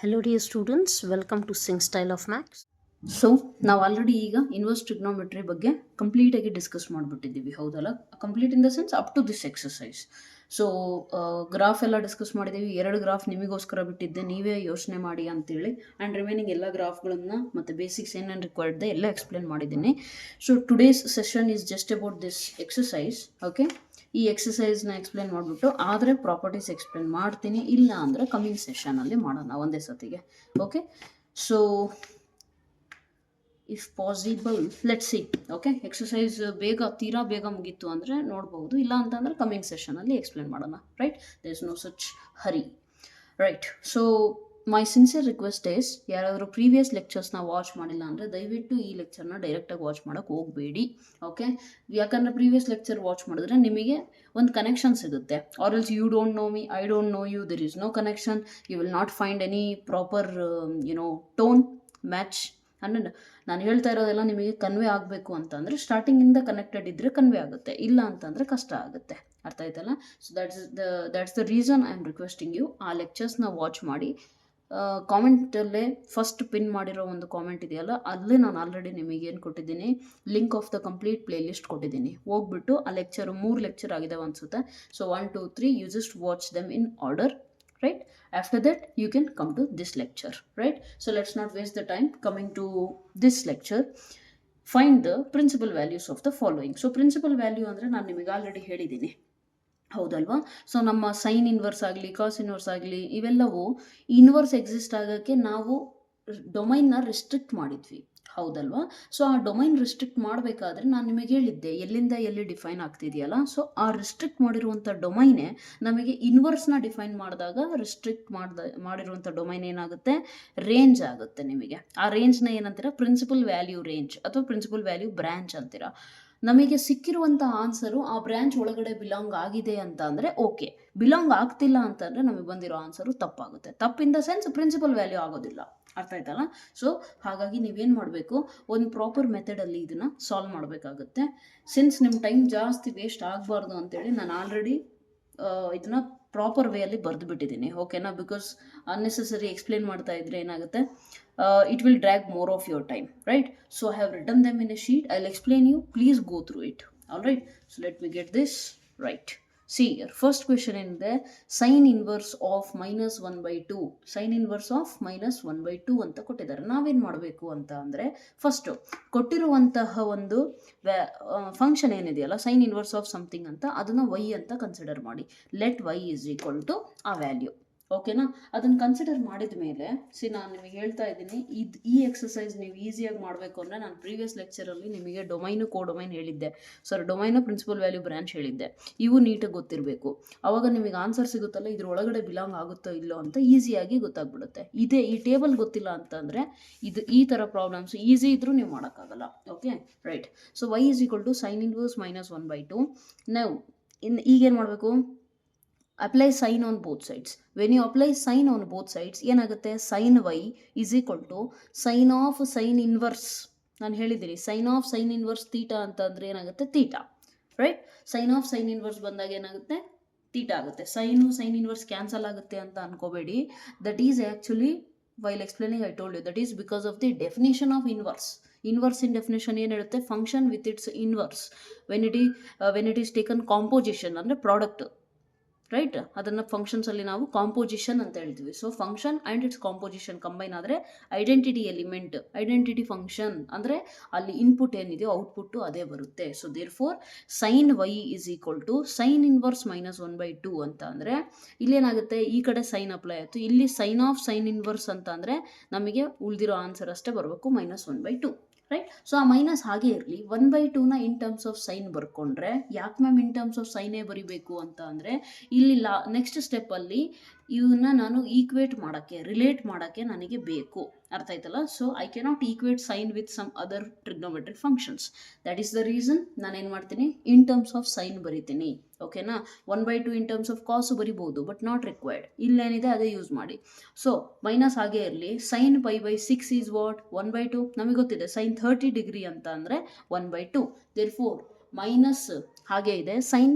Hello dear students, welcome to Sing Style of Max. So ನಾವು already ಈಗ inverse trigonometry ಬಗ್ಗೆ complete ಆಗಿ discuss ಮಾಡಿಬಿಟ್ಟಿದ್ದೀವಿ, ಹೌದಲ್ಲ? Complete in the sense up to this exercise. So graph ಎಲ್ಲ discuss ಮಾಡಿದ್ದೀವಿ. 2 graph ನಿಮಗೋಸ್ಕರ ಬಿಟ್ಟಿದ್ದೆ, ನೀವೇ ಯೋಚನೆ ಮಾಡಿ ಅಂತೇಳಿ. ಆ್ಯಂಡ್ ರಿಮೈನಿಂಗ್ ಎಲ್ಲ ಗ್ರಾಫ್ಗಳನ್ನು ಮತ್ತು ಬೇಸಿಕ್ಸ್ ಏನೇನು ರಿಕ್ವೈರ್ಡ್ ಎಲ್ಲ ಎಕ್ಸ್ಪ್ಲೇನ್ ಮಾಡಿದ್ದೀನಿ. So today's session is just about this exercise. Okay, ಈ ಎಕ್ಸಸೈಸ್ನ ಎಕ್ಸ್ಪ್ಲೇನ್ ಮಾಡಿಬಿಟ್ಟು ಆದರೆ ಪ್ರಾಪರ್ಟೀಸ್ ಎಕ್ಸ್ಪ್ಲೇನ್ ಮಾಡ್ತೀನಿ, ಇಲ್ಲ ಅಂದರೆ ಕಮಿಂಗ್ ಸೆಷನಲ್ಲಿ ಮಾಡೋಣ ಒಂದೇ ಸತಿಗೆ. Okay, so if possible let's see. Okay, exercise ತೀರಾ ಬೇಗ ಮುಗೀತು ಅಂದರೆ ನೋಡ್ಬೋದು, ಇಲ್ಲ ಅಂತಂದರೆ ಕಮಿಂಗ್ ಸೆಷನಲ್ಲಿ ಎಕ್ಸ್ಪ್ಲೇನ್ ಮಾಡೋಣ. Right, there is no such hurry. Right, so my sincere request is, ಯಾರಾದರೂ ಪ್ರೀವಿಯಸ್ ಲೆಕ್ಚರ್ಸ್ನ ವಾಚ್ ಮಾಡಿಲ್ಲ ಅಂದರೆ ದಯವಿಟ್ಟು ಈ ಲೆಕ್ಚರ್ನ ಡೈರೆಕ್ಟಾಗಿ ವಾಚ್ ಮಾಡೋಕ್ಕೆ ಹೋಗಬೇಡಿ. ಓಕೆ, ಯಾಕಂದರೆ ಪ್ರೀವಿಯಸ್ ಲೆಕ್ಚರ್ ವಾಚ್ ಮಾಡಿದ್ರೆ ನಿಮಗೆ ಒಂದು ಕನೆಕ್ಷನ್ ಸಿಗುತ್ತೆ. Or else you don't know me, I don't know you, there is no connection. You will not find any proper tone match. ಅಂದರೆ ನಾನು ಹೇಳ್ತಾ ಇರೋದೆಲ್ಲ ನಿಮಗೆ ಕನ್ವೆ ಆಗಬೇಕು ಅಂತಂದರೆ ಸ್ಟಾರ್ಟಿಂಗಿಂದ ಕನೆಕ್ಟೆಡ್ ಇದ್ದರೆ ಕನ್ವೆ ಆಗುತ್ತೆ, ಇಲ್ಲ ಅಂತಂದರೆ ಕಷ್ಟ ಆಗುತ್ತೆ. ಅರ್ಥ ಆಯ್ತಲ್ಲ? So that's the reason I am requesting you, ಆ ಲೆಕ್ಚರ್ಸ್ನ ವಾಚ್ ಮಾಡಿ. ಕಾಮೆಂಟಲ್ಲೇ ಫಸ್ಟ್ ಪಿನ್ ಮಾಡಿರೋ ಒಂದು ಕಾಮೆಂಟ್ ಇದೆಯಲ್ಲ, ಅಲ್ಲೇ ನಾನು ಆಲ್ರೆಡಿ ನಿಮಗೆ ಏನು ಕೊಟ್ಟಿದ್ದೀನಿ, link of the complete playlist ಕೊಟ್ಟಿದ್ದೀನಿ. ಹೋಗ್ಬಿಟ್ಟು ಆ ಲೆಕ್ಚರು 3 ಲೆಕ್ಚರ್ ಆಗಿದ್ದಾವೆ ಅನಿಸುತ್ತೆ. So 1, 2, 3 you just watch them in order. Right, after that you can come to this lecture. Right, so let's not waste the time. Coming to this lecture, find the principal values of the following. So principal value ಅಂದರೆ ನಾನು ನಿಮಗೆ already ಹೇಳಿದ್ದೀನಿ, ಹೌದಲ್ವಾ? So ನಮ್ಮ sine inverse ಆಗಲಿ, cos inverse ಆಗಲಿ, ಇವೆಲ್ಲವೂ inverse exist ಆಗೋಕ್ಕೆ ನಾವು ಡೊಮೈನ್ನ ರಿಸ್ಟ್ರಿಕ್ಟ್ ಮಾಡಿದ್ವಿ, ಹೌದಲ್ವಾ? ಸೊ ಆ ಡೊಮೈನ್ ರಿಸ್ಟ್ರಿಕ್ಟ್ ಮಾಡಬೇಕಾದ್ರೆ ನಾನು ನಿಮಗೆ ಹೇಳಿದ್ದೆ ಎಲ್ಲಿಂದ ಎಲ್ಲಿ ಡಿಫೈನ್ ಆಗ್ತಿದೆಯಲ್ಲ. ಸೊ ಆ ರಿಸ್ಟ್ರಿಕ್ಟ್ ಮಾಡಿರುವಂಥ ಡೊಮೈನೇ ನಮಗೆ ಇನ್ವರ್ಸ್ನ ಡಿಫೈನ್ ಮಾಡಿದಾಗ ರಿಸ್ಟ್ರಿಕ್ಟ್ ಮಾಡಿರುವಂಥ ಡೊಮೈನ್ ಏನಾಗುತ್ತೆ, ರೇಂಜ್ ಆಗುತ್ತೆ. ನಿಮಗೆ ಆ ರೇಂಜ್ನ ಏನಂತೀರ, ಪ್ರಿನ್ಸಿಪಲ್ ವ್ಯಾಲ್ಯೂ ರೇಂಜ್ ಅಥವಾ ಪ್ರಿನ್ಸಿಪಲ್ ವ್ಯಾಲ್ಯೂ ಬ್ರ್ಯಾಂಚ್ ಅಂತೀರ. ನಮಗೆ ಸಿಕ್ಕಿರುವಂಥ ಆನ್ಸರು ಆ ಬ್ರ್ಯಾಂಚ್ ಒಳಗಡೆ ಬಿಲಾಂಗ್ ಆಗಿದೆ ಅಂತ ಅಂದರೆ ಓಕೆ, ಬಿಲಾಂಗ್ ಆಗ್ತಿಲ್ಲ ಅಂತಂದರೆ ನಮಗೆ ಬಂದಿರೋ ಆನ್ಸರು ತಪ್ಪಾಗುತ್ತೆ. ತಪ್ಪಿನ್ ದ ಸೆನ್ಸ್ ಪ್ರಿನ್ಸಿಪಲ್ ವ್ಯಾಲ್ಯೂ ಆಗೋದಿಲ್ಲ. ಅರ್ಥ ಆಯ್ತಲ್ಲ? ಸೊ ಹಾಗಾಗಿ ನೀವೇನು ಮಾಡಬೇಕು, ಒಂದು ಪ್ರಾಪರ್ ಮೆಥಡಲ್ಲಿ ಇದನ್ನು ಸಾಲ್ವ್ ಮಾಡಬೇಕಾಗುತ್ತೆ. ಸಿನ್ಸ್ ನಿಮ್ಮ ಟೈಮ್ ಜಾಸ್ತಿ ವೇಸ್ಟ್ ಆಗಬಾರ್ದು ಅಂತೇಳಿ ನಾನು ಆಲ್ರೆಡಿ ಇದನ್ನು ಪ್ರಾಪರ್ ವೇಯಲ್ಲಿ ಬರೆದು ಬಿಟ್ಟಿದ್ದೀನಿ. ಓಕೆನಾ? ಬಿಕಾಸ್ ಅನ್ನೆಸೆಸರಿ ಎಕ್ಸ್ಪ್ಲೇನ್ ಮಾಡ್ತಾ ಇದ್ರೆ ಏನಾಗುತ್ತೆ, it will drag more of your time. Right, so I have written them in a sheet. I will explain you, please go through it. All right, so let me get this right. See here, first question in the sin inverse of -1/2. sin inverse of -1/2 ಅಂತ ಕೊಟ್ಟಿದ್ದಾರೆ. ನಾವೇನು ಮಾಡಬೇಕು ಅಂತ ಅಂದರೆ, first ಕೊಟ್ಟಿರುವಂತಹ ಒಂದು function ಏನಿದೆಯಲ್ಲ, sign inverse of something ಅಂತ, ಅದನ್ನು y ಅಂತ ಕನ್ಸಿಡರ್ ಮಾಡಿ. Let y is equal to ಆ ವ್ಯಾಲ್ಯೂ. ಓಕೆನಾ? ಅದನ್ನು ಕನ್ಸಿಡರ್ ಮಾಡಿದ ಮೇಲೆ ನಾನು ನಿಮಗೆ ಹೇಳ್ತಾ ಇದ್ದೀನಿ, ಈ ಎಕ್ಸಸೈಸ್ ನೀವು ಈಸಿಯಾಗಿ ಮಾಡಬೇಕು ಅಂದರೆ ನಾನು ಪ್ರೀವಿಯಸ್ ಲೆಕ್ಚರಲ್ಲಿ ನಿಮಗೆ ಡೊಮೈನು ಕೋಡೊಮೈನ್ ಹೇಳಿದ್ದೆ, ಡೊಮೈನು ಪ್ರಿನ್ಸಿಪಲ್ ವ್ಯಾಲ್ಯೂ ಬ್ರಾಂಚ್ ಹೇಳಿದ್ದೆ. ಇವು ನೀಟಾಗಿ ಗೊತ್ತಿರಬೇಕು. ಆವಾಗ ನಿಮಗೆ ಆನ್ಸರ್ ಸಿಗುತ್ತಲ್ಲ, ಇದ್ರ ಒಳಗಡೆ ಬಿಲಾಂಗ್ ಆಗುತ್ತೋ ಇಲ್ಲೋ ಅಂತ ಈಸಿಯಾಗಿ ಗೊತ್ತಾಗ್ಬಿಡುತ್ತೆ. ಈ ಟೇಬಲ್ ಗೊತ್ತಿಲ್ಲ ಅಂತಂದರೆ ಈ ಥರ ಪ್ರಾಬ್ಲಮ್ಸ್ ಈಸಿ ಇದ್ರೂ ನೀವು ಮಾಡೋಕ್ಕಾಗಲ್ಲ. Okay, right. So y is equal to sine inverse -1/2. ನಾವು ಈಗೇನು ಮಾಡಬೇಕು, apply sine on both sides. When you apply sine on both sides ಏನಾಗುತ್ತೆ, sine y is equal to sine of sine inverse. ನಾನು ಹೇಳಿದ್ದೀನಿ sine of sine inverse theta ಅಂತಂದರೆ ಏನಾಗುತ್ತೆ, theta. Right, sine of sine inverse ಬಂದಾಗ ಏನಾಗುತ್ತೆ, theta ಆಗುತ್ತೆ. Sine inverse cancel ಆಗುತ್ತೆ ಅಂತ ಅನ್ಕೋಬೇಡಿ. That is actually, while explaining I told you, that is because of the definition of inverse. Inverse in definition ಏನು ಹೇಳುತ್ತೆ, function with its inverse when it is taken composition ಅಂದರೆ product. Right, ಅದನ್ನು ಫಂಕ್ಷನ್ಸಲ್ಲಿ ನಾವು composition ಅಂತ ಹೇಳ್ತೀವಿ. So function and its composition combine ಆದರೆ identity element, identity function ಅಂದರೆ ಅಲ್ಲಿ ಇನ್ಪುಟ್ ಏನಿದೆಯೋ ಔಟ್ಪುಟ್ಟು ಅದೇ ಬರುತ್ತೆ. So therefore sine y is equal to sine inverse -1/2 ಅಂತ ಅಂದರೆ ಇಲ್ಲೇನಾಗುತ್ತೆ, ಈ ಕಡೆ ಸೈನ್ ಅಪ್ಲೈ ಆಯಿತು, ಇಲ್ಲಿ ಸೈನ್ ಆಫ್ ಸೈನ್ ಇನ್ವರ್ಸ್ ಅಂತ ಅಂದರೆ ನಮಗೆ ಉಳಿದಿರೋ ಆನ್ಸರ್ ಅಷ್ಟೇ ಬರಬೇಕು, -1/2. ರೈಟ್, ಸೊ ಆ ಮೈನಸ್ ಹಾಗೆ ಇರಲಿ. 1/2ನ ಇನ್ ಟರ್ಮ್ಸ್ ಆಫ್ ಸೈನ್ ಬರ್ಕೊಂಡ್ರೆ, ಯಾಕೆ ಮ್ಯಾಮ್ ಇನ್ ಟರ್ಮ್ಸ್ ಆಫ್ ಸೈನೇ ಬರಿಬೇಕು ಅಂತ ಅಂದರೆ, ಇಲ್ಲಿ ನೆಕ್ಸ್ಟ್ ಸ್ಟೆಪ್ಪಲ್ಲಿ ಇವನ್ನ ನಾನು ಈಕ್ವೇಟ್ ಮಾಡೋಕ್ಕೆ, ರಿಲೇಟ್ ಮಾಡೋಕ್ಕೆ ನನಗೆ ಬೇಕು. ಅರ್ಥ ಆಯ್ತಲ್ಲ? So I cannot equate sine with some other trigonometric functions. That is the reason ನಾನೇನು ಮಾಡ್ತೀನಿ, ಇನ್ ಟರ್ಮ್ಸ್ ಆಫ್ ಸೈನ್ ಬರಿತೀನಿ. ಓಕೆನಾ? 1/2 ಇನ್ ಟರ್ಮ್ಸ್ ಆಫ್ ಕಾಸು ಬರಿಬೋದು, ಬಟ್ ನಾಟ್ ರಿಕ್ವೈರ್ಡ್. ಇಲ್ಲೇನಿದೆ ಅದೇ ಯೂಸ್ ಮಾಡಿ. ಸೊ ಮೈನಸ್ ಹಾಗೆ ಇರಲಿ. Sine π/6 is what, 1/2. ನಮಗೆ ಗೊತ್ತಿದೆ ಸೈನ್ 30 ಡಿಗ್ರಿ ಅಂತ ಅಂದರೆ 1/2. ದೇರ್ ಫೋರ್ ಮೈನಸ್ ಹಾಗೆ ಇದೆ, ಸೈನ್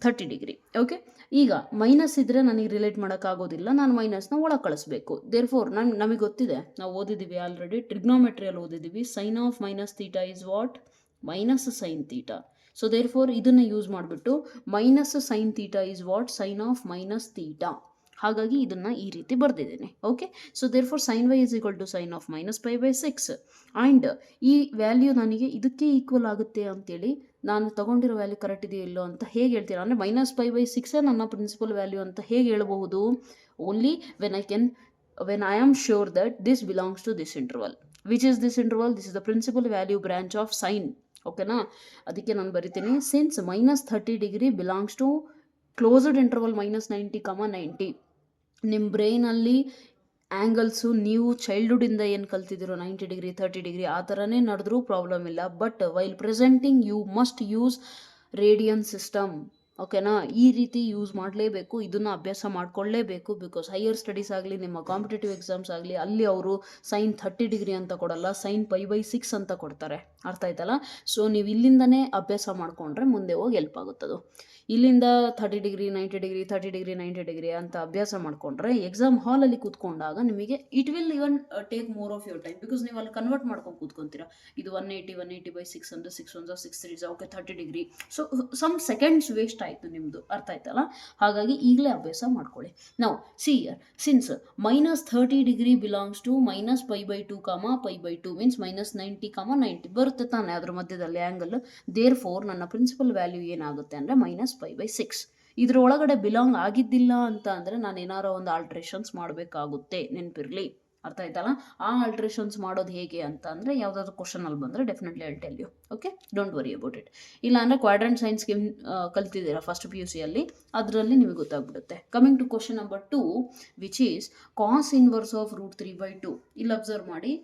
30 ಡಿಗ್ರಿ. ಓಕೆ, ಈಗ ಮೈನಸ್ ಇದ್ದರೆ ನನಗೆ ರಿಲೇಟ್ ಮಾಡೋಕ್ಕಾಗೋದಿಲ್ಲ, ನಾನು ಮೈನಸ್ನ ಒಳಗೆ ಕಳಿಸ್ಬೇಕು. ದೇರ್ ಫೋರ್ ನಮಗೆ ಗೊತ್ತಿದೆ, ನಾವು ಓದಿದ್ದೀವಿ ಆಲ್ರೆಡಿ, ಟ್ರಿಗ್ನೋಮೆಟ್ರಿಯಲ್ಲಿ ಓದಿದ್ದೀವಿ, sine of minus theta is what? Minus sine theta. So therefore ಇದನ್ನು ಯೂಸ್ ಮಾಡಿಬಿಟ್ಟು minus sine theta is what? Sine of minus theta. ಹಾಗಾಗಿ ಇದನ್ನು ಈ ರೀತಿ ಬರೆದಿದ್ದೇನೆ. Okay, so therefore sine y is equal to sine of minus pi by 6. And ಈ value ನನಗೆ ಇದಕ್ಕೆ ಈಕ್ವಲ್ ಆಗುತ್ತೆ ಅಂತೇಳಿ ನಾನು ತಗೊಂಡಿರೋ ವ್ಯಾಲ್ಯೂ ಕರೆಕ್ಟ್ ಇದೆಯೋ ಇಲ್ಲೋ ಅಂತ ಹೇಗೆ ಹೇಳ್ತೀರಾ? ಅಂದರೆ ಮೈನಸ್ ಪೈ ಬೈ 6 ನನ್ನ ಪ್ರಿನ್ಸಿಪಲ್ ವ್ಯಾಲ್ಯೂ ಅಂತ ಹೇಗೆ ಹೇಳಬಹುದು? Only when I am sure that this belongs to this interval. Which is this interval? This is the principal value branch of sine. ಓಕೆನಾ? ಅದಕ್ಕೆ ನಾನು ಬರಿತೀನಿ, since minus 30 degree belongs to closed interval minus 90, 90. ನಿಮ್ಮ ಬ್ರೈನಲ್ಲಿ angles ನೀವು ಚೈಲ್ಡ್ಹುಡ್ಡಿಂದ ಏನು ಕಲ್ತಿದ್ದೀರೋ 90 degree 30 degree ಆ ಥರನೇ ನಡೆದ್ರೂ ಪ್ರಾಬ್ಲಮ್ ಇಲ್ಲ. But while presenting you must use radian system. ಓಕೆನಾ? ಈ ರೀತಿ ಯೂಸ್ ಮಾಡಲೇಬೇಕು, ಇದನ್ನು ಅಭ್ಯಾಸ ಮಾಡಿಕೊಳ್ಳೇಬೇಕು. ಬಿಕಾಸ್ ಹೈಯರ್ ಸ್ಟಡೀಸ್ ಆಗಲಿ, ನಿಮ್ಮ ಕಾಂಪಿಟೇಟಿವ್ ಎಕ್ಸಾಮ್ಸ್ ಆಗಲಿ, ಅಲ್ಲಿ ಅವರು ಸೈನ್ 30 ಡಿಗ್ರಿ ಅಂತ ಕೊಡಲ್ಲ, ಸೈನ್ ಪೈ ಬೈ 6 ಅಂತ ಕೊಡ್ತಾರೆ. ಅರ್ಥ ಆಯ್ತಲ್ಲ? ಸೊ ನೀವು ಇಲ್ಲಿಂದನೇ ಅಭ್ಯಾಸ ಮಾಡಿಕೊಂಡ್ರೆ ಮುಂದೆ ಹೋಗಿ ಹೆಲ್ಪ್ ಆಗುತ್ತದು. ಇಲ್ಲಿಂದ 30 ಡಿಗ್ರಿ 90 ಡಿಗ್ರಿ 30 ಡಿಗ್ರಿ 90 ಡಿಗ್ರಿ ಅಂತ ಅಭ್ಯಾಸ ಮಾಡಿಕೊಂಡ್ರೆ ಎಕ್ಸಾಮ್ ಹಾಲಲ್ಲಿ ಕೂತ್ಕೊಂಡಾಗ ನಿಮಗೆ it will even take more of your time. Because ನೀವು ಅಲ್ಲಿ ಕನ್ವರ್ಟ್ ಮಾಡ್ಕೊಂಡು ಕೂತ್ಕೊಂತೀರಾ. ಇದು 180 ಬೈ 6 ಅಂದರೆ 6 1 6 3 okay 30 degree. So some seconds waste ಆಯಿತು ನಿಮ್ಮದು. ಅರ್ಥ ಆಯ್ತಲ್ಲ? ಹಾಗಾಗಿ ಈಗಲೇ ಅಭ್ಯಾಸ ಮಾಡ್ಕೊಳ್ಳಿ. ನಾವು see here, since minus 30 degree belongs to minus pi by 2 pi by 2 means minus 90, 90 ಬರುತ್ತೆ ತಾನೆ ಅದ್ರ ಮಧ್ಯದಲ್ಲಿ ಆ್ಯಂಗಲ್. ದೇರ್ ಫೋರ್ ನನ್ನ ಪ್ರಿನ್ಸಿಪಲ್ ವ್ಯಾಲ್ಯೂ ಏನಾಗುತ್ತೆ ಅಂದರೆ ಮೈನಸ್ ಪೈ ಬೈ 6. ಇದ್ರ ಒಳಗಡೆ ಬಿಲಾಂಗ್ ಆಗಿದ್ದಿಲ್ಲ ಅಂತ ಅಂದರೆ ನಾನು ಏನಾರೋ ಒಂದು ಆಲ್ಟ್ರೇಷನ್ಸ್ ಮಾಡಬೇಕಾಗುತ್ತೆ, ನೆನಪಿರಲಿ. ಅರ್ಥ ಆಯ್ತಲ್ಲ? ಆ ಆಲ್ಟ್ರೇಷನ್ಸ್ ಮಾಡೋದು ಹೇಗೆ ಅಂತ ಅಂದರೆ ಯಾವುದಾದ್ರು ಕ್ವಶನಲ್ಲಿ ಬಂದರೆ definitely I tell you. Okay, don't worry about it. ಇಲ್ಲ ಅಂದರೆ ಕ್ವಾಡ್ರೆಂಟ್ ಸೈನ್ಸ್ಗೆ ಕಲ್ತಿದ್ದೀರಾ ಫಸ್ಟ್ PUC ಅಲ್ಲಿ, ಅದರಲ್ಲಿ ನಿಮಗೆ ಗೊತ್ತಾಗ್ಬಿಡುತ್ತೆ. Coming to question number 2 which is cos inverse of root 3/2. ಇಲ್ಲಿ ಅಬ್ಸರ್ವ್ ಮಾಡಿ,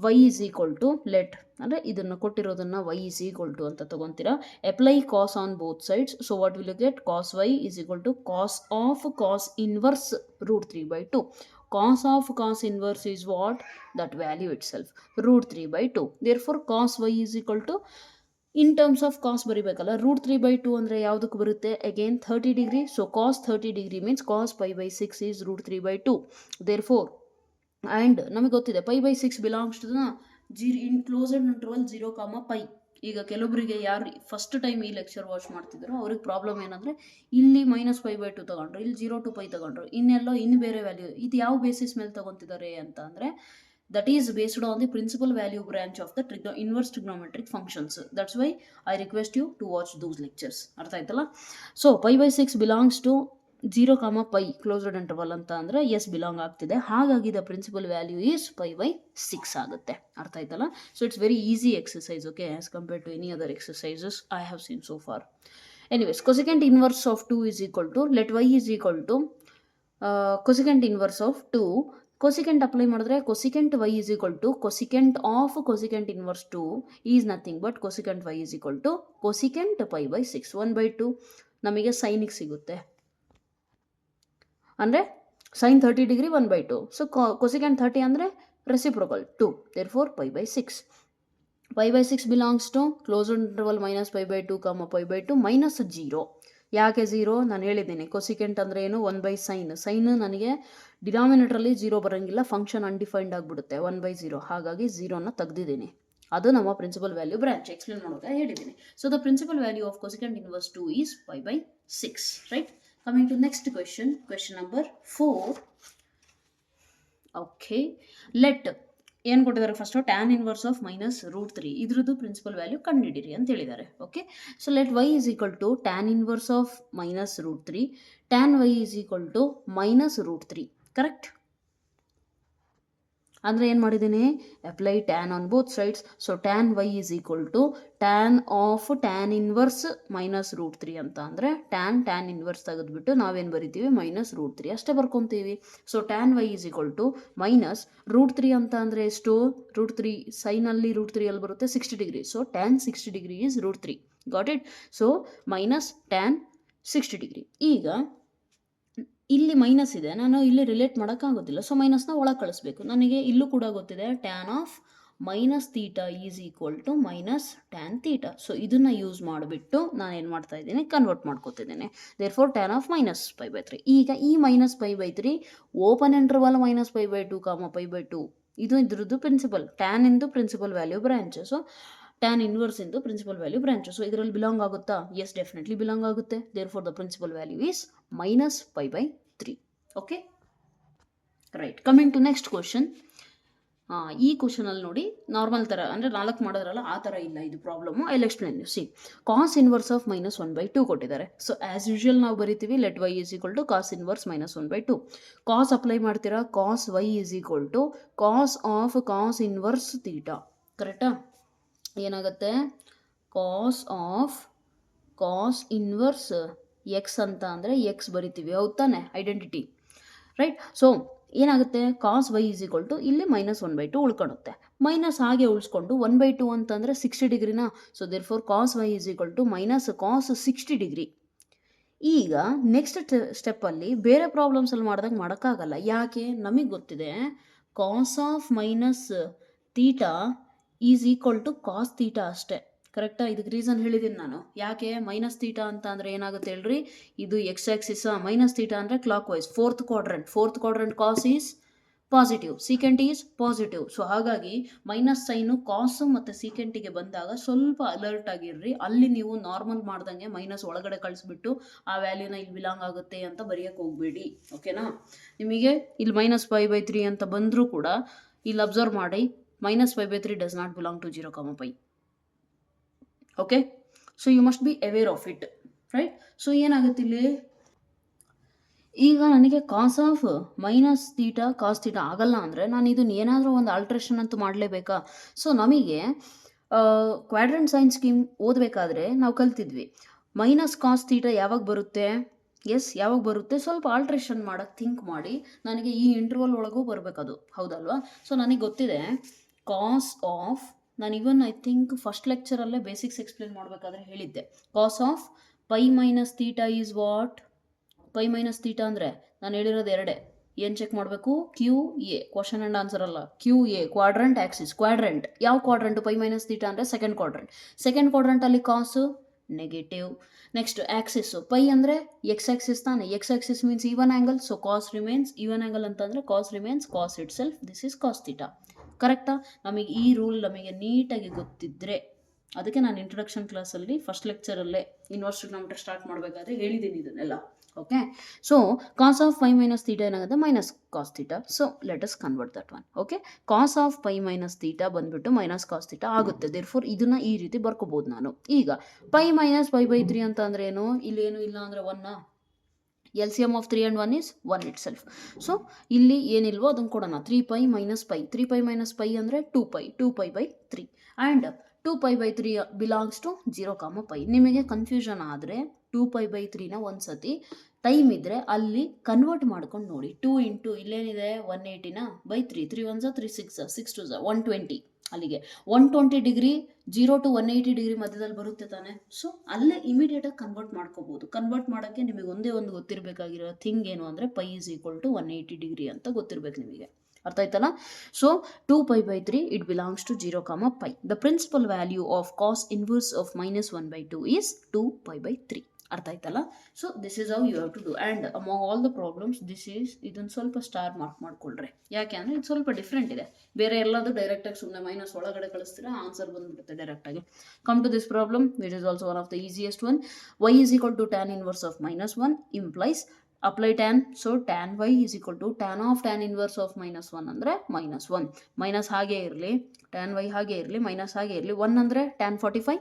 y is equal to let ಅಂದರೆ ಇದನ್ನು ಕೊಟ್ಟಿರೋದನ್ನು y ಈಸ್ ಈಕ್ವಲ್ ಟು ಅಂತ ತೊಗೊತೀರಾ. Apply cos on both sides. So what will you get? Cos y is equal to cos of cos inverse root 3/2. Cos of cos inverse is what? That value itself, root 3/2. Therefore cos y is equal to, in terms of cos ಬರಿಬೇಕಲ್ಲ, root 3/2 ಅಂದರೆ ಯಾವುದಕ್ಕೆ ಬರುತ್ತೆ? Again 30 degree. So cos 30 degree means cos pi by 6 is root 3/2. Therefore and ನಮಗೆ ಗೊತ್ತಿದೆ pi by 6 belongs to in closed interval 0, ಪೈ. ಈಗ ಕೆಲವೊಬ್ಬರಿಗೆ ಯಾರು ಫಸ್ಟ್ ಟೈಮ್ ಈ ಲೆಕ್ಚರ್ ವಾಚ್ ಮಾಡ್ತಿದ್ರು ಅವ್ರಿಗೆ ಪ್ರಾಬ್ಲಮ್ ಏನಂದರೆ, ಇಲ್ಲಿ ಮೈನಸ್ ಪೈ ಬೈ 2 ತೊಗೊಂಡ್ರು, ಇಲ್ಲಿ 0 to ಪೈ ತೊಗೊಂಡ್ರು, ಇನ್ನೆಲ್ಲೋ ಇನ್ನು ಬೇರೆ ವ್ಯಾಲ್ಯೂ. ಇದು ಯಾವ ಬೇಸಿಸ್ ಮೇಲೆ ತೊಗೊತಿದ್ದಾರೆ ಅಂತ ಅಂದರೆ, that is based on the principal value branch of the inverse trigonometric functions. That's why I request you to watch those lectures. ಅರ್ಥ ಆಯ್ತಲ್ಲ? So pi by 6 belongs to 0, pi closed interval ಅಂತ ಅಂದರೆ yes belong ಆಗ್ತಿದೆ. ಹಾಗಾಗಿ the principal value is pi by 6 ಆಗುತ್ತೆ. ಅರ್ಥ ಆಯ್ತಲ್ಲ? So it's very easy exercise, okay, as compared to any other exercises I have seen so for. Anyways, cosecant inverse of 2 is equal to let y is equal to cosecant inverse of 2. Cosecant apply ಮಾಡಿದ್ರೆ cosecant y is equal to cosecant of cosecant inverse 2 is nothing but cosecant y is equal to cosecant pi by 6. 1/2 ನಮಗೆ ಸೈನಿಗೆ ಸಿಗುತ್ತೆ. ಅಂದರೆ sine 30 degree 1/2. So cosecant 30 ಅಂದರೆ reciprocal 2. Therefore pi by 6. Pi by 6 belongs to closed interval minus pi by 2, pi by 2 minus 0. ಯಾಕೆ 0? ನಾನು ಹೇಳಿದ್ದೀನಿ, cosecant ಅಂದರೆ ಏನು? 1/sin. Sign ನನಗೆ ಡಿನಾಮಿನೇಟ್ರಲ್ಲಿ 0 ಬರೋಂಗಿಲ್ಲ, ಫಂಕ್ಷನ್ ಅನ್ಡಿಫೈನ್ಡ್ ಆಗಿಬಿಡುತ್ತೆ 1/0. ಹಾಗಾಗಿ 0ನ ತೆಗ್ದಿದ್ದೀನಿ. ಅದು ನಮ್ಮ ಪ್ರಿನ್ಸಿಪಲ್ ವ್ಯಾಲ್ಯೂ ಬ್ರಾಂಚ್ ಎಕ್ಸ್ಪ್ಲೇನ್ ಮಾಡೋಕೆ ಹೇಳಿದ್ದೀನಿ. So the principal value of cosecant inverse 2 is pi by 6. Right? Coming to next question, question number 4. Okay, let ಏನು ಕೊಟ್ಟಿದ್ದಾರೆ? First tan inverse of minus root 3 ಇದ್ರದ್ದು principal value ಕಂಡುಹಿಡಿಯಿರಿ ಅಂತ ಹೇಳಿದ್ದಾರೆ. Okay, so let y is equal to tan inverse of minus root 3. Tan y is equal to minus root 3. Correct? ಅಂದರೆ ಏನು ಮಾಡಿದ್ದೀನಿ? Apply tan on both sides. So tan y is equal to tan of tan inverse minus root 3 ಅಂತ ಅಂದರೆ tan inverse ತೆಗೆದುಬಿಟ್ಟು ನಾವೇನು ಬರಿತೀವಿ? Minus root 3 ಅಷ್ಟೇ ಬರ್ಕೊತೀವಿ. So tan y is equal to minus root 3 ಅಂತ ಅಂದರೆ ಎಷ್ಟು? ರೂಟ್ 3 ಸೈನಲ್ಲಿ ರೂಟ್ 3 ಅಲ್ಲಿ ಬರುತ್ತೆ 60 degree. So tan 60 degree is root 3. Got it? So minus tan 60 degree. ಈಗ ಇಲ್ಲಿ ಮೈನಸ್ ಇದೆ, ನಾನು ಇಲ್ಲಿ ರಿಲೇಟ್ ಮಾಡೋಕ್ಕಾಗೋದಿಲ್ಲ. ಸೊ ಮೈನಸ್ನ ಒಳಗೆ ಕಳಿಸ್ಬೇಕು. ನನಗೆ ಇಲ್ಲೂ ಕೂಡ ಗೊತ್ತಿದೆ tan of minus theta is equal to minus tan theta. So ಇದನ್ನು ಯೂಸ್ ಮಾಡಿಬಿಟ್ಟು ನಾನು ಏನು ಮಾಡ್ತಾ ಇದ್ದೀನಿ, ಕನ್ವರ್ಟ್ ಮಾಡ್ಕೋತಿದ್ದೇನೆ. Therefore tan of minus pi by 3. ಈಗ ಈ minus pi by 3 open interval minus pi by 2 pi by 2 ಇದು ಇದ್ರದ್ದು ಪ್ರಿನ್ಸಿಪಲ್, ಟ್ಯಾನ್ ಇಂದು principal value branch. So tan inverse ಇಂದು ಪ್ರಿನ್ಸಿಪಲ್ ವ್ಯಾಲ್ಯೂ ಬ್ರಾಂಚ್. ಸೊ ಇದರಲ್ಲಿ ಬಿಲಾಂಗ್ ಆಗುತ್ತಾ? Yes, definitely belong ಆಗುತ್ತೆ. Therefore the principal value is minus pi by 3. Okay, right. Coming to next question. ಈ ಕ್ವಶನಲ್ಲಿ ನೋಡಿ, normal ಥರ ಅಂದರೆ 4 ಮಾಡೋದ್ರಲ್ಲ ಆ ಥರ ಇಲ್ಲ ಇದು problem. I will explain you. See, cos inverse of minus 1/2 ಕೊಟ್ಟಿದ್ದಾರೆ. ಸೊ ಆ್ಯಸ್ ಯೂಶುವಲ್ ನಾವು ಬರಿತೀವಿ let y is equal to cos inverse minus 1/2. Cos apply ಮಾಡ್ತೀರಾ, cos y is equal to cos of cos inverse theta. ಕರೆಕ್ಟಾ? ಏನಾಗುತ್ತೆ? Cos of cos inverse x ಅಂತ ಅಂದರೆ X ಬರಿತೀವಿ, ಹೌದು ತಾನೆ? Identity, right? ಸೊ ಏನಾಗುತ್ತೆ? Cos y is equal to ಇಲ್ಲಿ ಮೈನಸ್ 1/2 ಉಳ್ಕೊಳುತ್ತೆ. ಮೈನಸ್ ಹಾಗೆ ಉಳಿಸ್ಕೊಂಡು 1/2 ಅಂತಂದರೆ 60 ಡಿಗ್ರಿನಾ. So therefore cos y is equal to minus cos 60 degree. ಈಗ ನೆಕ್ಸ್ಟ್ ಸ್ಟೆಪ್ಪಲ್ಲಿ ಬೇರೆ ಪ್ರಾಬ್ಲಮ್ಸಲ್ಲಿ ಮಾಡಿದಾಗ ಮಾಡೋಕ್ಕಾಗಲ್ಲ. ಯಾಕೆ? ನಮಗೆ ಗೊತ್ತಿದೆ cos of minus theta is equal to cos theta ಅಷ್ಟೇ. ಕರೆಕ್ಟಾ? ಇದಕ್ಕೆ ರೀಸನ್ ಹೇಳಿದ್ದೀನಿ ನಾನು. ಯಾಕೆ? ಮೈನಸ್ ತೀಟಾ ಅಂತ ಅಂದರೆ ಏನಾಗುತ್ತೆ ಹೇಳ್ರಿ? ಇದು ಎಕ್ಸ್ ಆಕ್ಸಿಸ್, ಮೈನಸ್ ತೀಟಾ ಅಂದರೆ clockwise, fourth quadrant cos is positive, secant is positive. So ಹಾಗಾಗಿ ಮೈನಸ್ ಸೈನು ಕಾಸು ಮತ್ತು ಸೀಕೆಂಟಿಗೆ ಬಂದಾಗ ಸ್ವಲ್ಪ ಅಲರ್ಟ್ ಆಗಿರ್ರಿ. ಅಲ್ಲಿ ನೀವು ನಾರ್ಮಲ್ ಮಾಡ್ದಂಗೆ ಮೈನಸ್ ಒಳಗಡೆ ಕಳಿಸ್ಬಿಟ್ಟು ಆ ವ್ಯಾಲ್ಯೂನ ಇಲ್ಲಿ ಬಿಲಾಂಗ್ ಆಗುತ್ತೆ ಅಂತ ಬರೆಯೋಕ್ಕೆ ಹೋಗಬೇಡಿ. ಓಕೆನಾ? ನಿಮಗೆ ಇಲ್ಲಿ ಮೈನಸ್ 5/3 ಅಂತ ಬಂದರೂ ಕೂಡ ಇಲ್ಲಿ ಅಬ್ಸರ್ವ್ ಮಾಡಿ, minus 5/3 does not belong to 0, π. Okay, so you must be aware of it, right? So ಏನಾಗುತ್ತೆ ಇಲ್ಲಿ? ಈಗ ನನಗೆ cos of minus theta cos theta ಆಗಲ್ಲ ಅಂದರೆ ನಾನು ಇದನ್ನು ಏನಾದರೂ ಒಂದು ಆಲ್ಟ್ರೇಷನ್ ಅಂತೂ ಮಾಡಲೇಬೇಕಾ? ಸೊ ನಮಗೆ ಕ್ವಾಡ್ರೆಂಟ್ ಸೈನ್ ಸ್ಕೀಮ್ ಓದಬೇಕಾದ್ರೆ ನಾವು ಕಲ್ತಿದ್ವಿ, ಮೈನಸ್ ಕಾಸ್ ತೀಟಾ ಯಾವಾಗ ಬರುತ್ತೆ? ಎಸ್, ಯಾವಾಗ ಬರುತ್ತೆ? ಸ್ವಲ್ಪ ಆಲ್ಟ್ರೇಷನ್ ಮಾಡೋಕ್ಕೆ ಥಿಂಕ್ ಮಾಡಿ. ನನಗೆ ಈ ಇಂಟರ್ವಲ್ ಒಳಗೂ ಬರಬೇಕದು, ಹೌದಲ್ವಾ? ಸೊ ನನಗೆ ಗೊತ್ತಿದೆ ಕಾಸ್ ಆಫ್, ನಾನು ಇವನ್ ಐ ಥಿಂಕ್ ಫಸ್ಟ್ ಲೆಕ್ಚರಲ್ಲೇ ಬೇಸಿಕ್ಸ್ ಎಕ್ಸ್ಪ್ಲೇನ್ ಮಾಡಬೇಕಾದ್ರೆ ಹೇಳಿದ್ದೆ, cos of pi minus theta is what? Pi minus theta ಅಂದರೆ ನಾನು ಹೇಳಿರೋದು ಎರಡೇ. ಏನು ಚೆಕ್ ಮಾಡಬೇಕು? Q A, question and answer ಅಲ್ಲ, Q A quadrant axis. Quadrant ಯಾವ ಕ್ವಾಡ್ರೆಂಟು? ಪೈ ಮೈನಸ್ ತೀಟಾ ಅಂದರೆ ಸೆಕೆಂಡ್ ಕ್ವಾಡ್ರೆಂಟಲ್ಲಿ cos negative. Next axis pi ಅಂದರೆ ಎಕ್ಸ್ ಆಕ್ಸಿಸ್ ತಾನೆ, x axis means even angle. So cos remains even angle ಅಂತಂದರೆ ಕಾಸ್ remains cos itself, this is cos theta. ಕರೆಕ್ಟಾ? ನಮಗೆ ಈ rule ನಮಗೆ ನೀಟಾಗಿ ಗೊತ್ತಿದ್ದರೆ, ಅದಕ್ಕೆ ನಾನು ಇಂಟ್ರೊಡಕ್ಷನ್ ಕ್ಲಾಸಲ್ಲಿ ಫಸ್ಟ್ ಲೆಕ್ಚರಲ್ಲೇ ಇನ್ವರ್ಸ್ ಟ್ರಿಗ್ನೋಮೆಟ್ರಿ ಸ್ಟಾರ್ಟ್ ಮಾಡಬೇಕಾದ್ರೆ ಹೇಳಿದ್ದೀನಿ ಇದನ್ನೆಲ್ಲ. Okay, so cos of pi minus theta ಏನಾಗುತ್ತೆ? Minus cos theta. So let us convert that one. Okay, cos of pi minus theta ಬಂದುಬಿಟ್ಟು ಮೈನಸ್ ಕಾಸ್ ತೀಟಾ ಆಗುತ್ತೆ. ದೇರ್ ಫೋರ್ ಇದನ್ನು ಈ ರೀತಿ ಬರ್ಕೋಬೋದು ನಾನು. ಈಗ ಪೈ ಮೈನಸ್ π/3 ಅಂತ ಅಂದರೆ ಏನು? ಇಲ್ಲಿ ಏನು ಇಲ್ಲ ಅಂದರೆ 1. LCM of 3 and 1 is 1 itself. So ಇಲ್ಲಿ ಏನಿಲ್ವೋ ಅದನ್ನು ಕೊಡೋಣ. 3π minus π. 3π minus π ಅಂದರೆ 2π/3 ಆ್ಯಂಡ್ 2π/3 ಬಿಲಾಂಗ್ಸ್ ಟು 0, π. ನಿಮಗೆ ಕನ್ಫ್ಯೂಷನ್ ಆದರೆ 2π/3ನ ಒಂದು ಸತಿ ಟೈಮ್ ಇದ್ದರೆ ಅಲ್ಲಿ ಕನ್ವರ್ಟ್ ಮಾಡ್ಕೊಂಡು ನೋಡಿ. 2 ಇಂಟು ಇಲ್ಲೇನಿದೆ 180ನ /3, 3 1 3 6 6 2 120. ಅಲ್ಲಿಗೆ 120 ಡಿಗ್ರಿ 0 to 180 ಡಿಗ್ರಿ ಮಧ್ಯದಲ್ಲಿ ಬರುತ್ತೆ ತಾನೆ. ಸೊ ಅಲ್ಲೇ ಇಮಿಡಿಯೇಟಾಗಿ ಕನ್ವರ್ಟ್ ಮಾಡ್ಕೋಬೋದು. ಕನ್ವರ್ಟ್ ಮಾಡೋಕ್ಕೆ ನಿಮಗೆ ಒಂದೇ ಒಂದು ಗೊತ್ತಿರಬೇಕಾಗಿರೋ ಥಿಂಗ್ ಏನು ಅಂದರೆ pi is equal to 180 degree ಅಂತ ಗೊತ್ತಿರಬೇಕು ನಿಮಗೆ. ಅರ್ಥ ಆಯ್ತಲ್ಲ? So 2π/3 it belongs to 0, π. The principal value of cos inverse of minus 1/2 is 2π/3. ಅರ್ಥ ಆಯ್ತಲ್ಲ? So this is how you have to do. And among all the problems ಇದನ್ನು ಸ್ವಲ್ಪ star mark ಮಾಡ್ಕೊಳ್ರಿ. ಯಾಕೆ ಅಂದರೆ ಇದು ಸ್ವಲ್ಪ ಡಿಫ್ರೆಂಟ್ ಇದೆ. ಬೇರೆ ಎಲ್ಲದು ಡೈರೆಕ್ಟಾಗಿ ಸುಮ್ಮನೆ ಮೈನಸ್ ಒಳಗಡೆ ಕಳಿಸ್ತೀರಾ, ಆನ್ಸರ್ ಬಂದುಬಿಡುತ್ತೆ ಡೈರೆಕ್ಟಾಗಿ. Come to this problem which is also one of the easiest one. y is equal to tan inverse of -1 implies apply tan. So tan y is equal to tan of tan inverse of -1 ಅಂದರೆ -1. Minus ಹಾಗೇ ಇರಲಿ, tan y ಹಾಗೇ ಇರಲಿ, minus ಹಾಗೇ ಇರಲಿ. 1 ಅಂದರೆ tan 45,